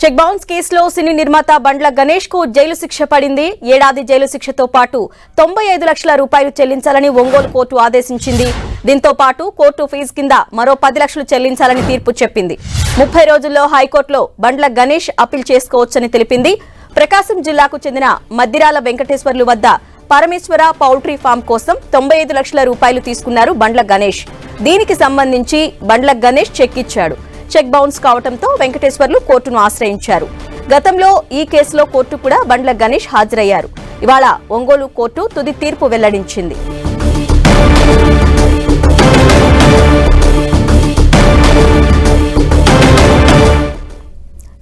Check bounce కేసులో సినీ నిర్మాత బండ్ల గణేష్ కు జైలు శిక్ష పడింది. ఏడాది జైలు శిక్షతో పాటు 95 లక్షల రూపాయలు చెల్లించాలని ఒంగోలు కోర్టు ఆదేశించింది. దీంతో పాటు కోర్టు ఫీజు కింద మరో 10 లక్షలు చెల్లించాలని తీర్పు చెప్పింది. 30 రోజుల్లో హైకోర్టులో బండ్ల గణేష్ అప్పీల్ చేసుకోవచ్చని తెలిపింది. ప్రకాశం జిల్లాకు చెందిన మద్దిరాల వెంకటేశ్వర్లు వద్ద పరమేశ్వర పౌల్ట్రీ ఫామ్ కోసం 95 లక్షల రూపాయలు తీసుకున్నారు బండ్ల గణేష్. దీనికి సంబంధించి బండ్ల గణేష్ చెక్ ఇచ్చాడు. చెక్ బౌన్స్ కావడంతో వెంకటేశ్వర్లు కోర్టును ఆశ్రయించారు. గతంలో ఈ కేసులో కోర్టు కూడా బండ్ల గణేష్ హాజరయ్యారు. ఇవాళ ఒంగోలు కోర్టు తుది తీర్పు వెల్లడించింది.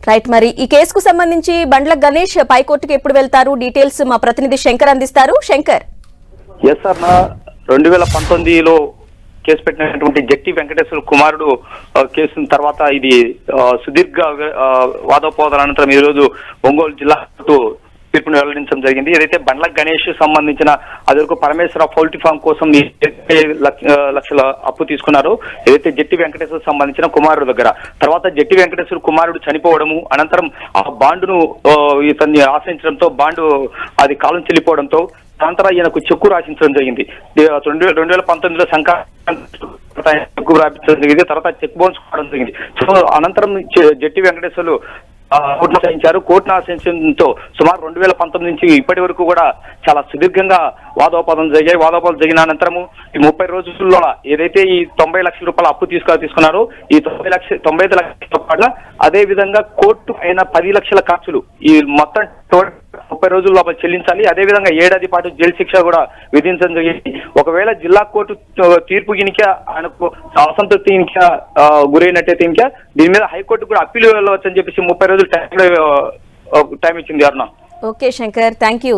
రైట్, మరి ఈ కేసుకు సంబంధించి బండ్ల గణేష్ పైకోర్టుకు ఎప్పుడు వెళ్తారు? డీటెయిల్స్ మా ప్రతినిధి శంకర్ అందిస్తారు. శంకర్. 2019లో కేసు పెట్టినటువంటి జట్టి వెంకటేశ్వర కుమారుడు కేసు తర్వాత ఇది సుదీర్ఘ వాదోపవాదాల అనంతరం ఈ రోజు ఒంగోలు జిల్లా తీర్పును వెల్లడించడం జరిగింది. ఏదైతే బండ్ల గణేష్ సంబంధించిన అదివరకు పరమేశ్వర పౌల్ట్రీ ఫామ్ కోసం 75 లక్షల అప్పు తీసుకున్నారు. ఏదైతే జట్టి వెంకటేశ్వర సంబంధించిన కుమారుడు దగ్గర తర్వాత జట్టి వెంకటేశ్వర కుమారుడు చనిపోవడము అనంతరం ఆ బాండును ఇతన్ని ఆశ్రయించడంతో బాండు అది కాలం చెల్లిపోవడంతో అనంతరం ఈయనకు చెక్కు రాసించడం జరిగింది. 2019లో చెక్కు రాయించడం జరిగింది. తర్వాత చెక్ బౌన్స్ కావడం జరిగింది. సో అనంతరం జట్టి వెంకటేశ్వర్లు కోర్టును ఆశ్రయించారు. కోర్టును ఆశ్రయించడంతో సుమారు 2019 నుంచి ఇప్పటి వరకు కూడా చాలా సుదీర్ఘంగా వాదోపాదం జరిగాయి. వాదోపాదం జరిగిన అనంతరము ఈ 30 రోజుల్లో ఏదైతే ఈ 90 లక్షల రూపాయల అప్పు తీసుకున్నారో ఈ 95 లక్షల పాటు అదే విధంగా కోర్టు అయిన 10 లక్షల ఖర్చులు ఈ మొత్తం 30 రోజుల లోపల చెల్లించాలి. అదేవిధంగా ఏడాది పాటు జైలు శిక్ష కూడా విధించడం జరిగింది. ఒకవేళ జిల్లా కోర్టు తీర్పు గినిక ఆయనకు అసంతృప్తి గురైనట్టయితే ఇంకా దీని మీద హైకోర్టు కూడా అప్పీల్ వెళ్ళవచ్చని చెప్పేసి 30 రోజులు టైం ఇచ్చింది. Aruna. Okay Shankar, thank you.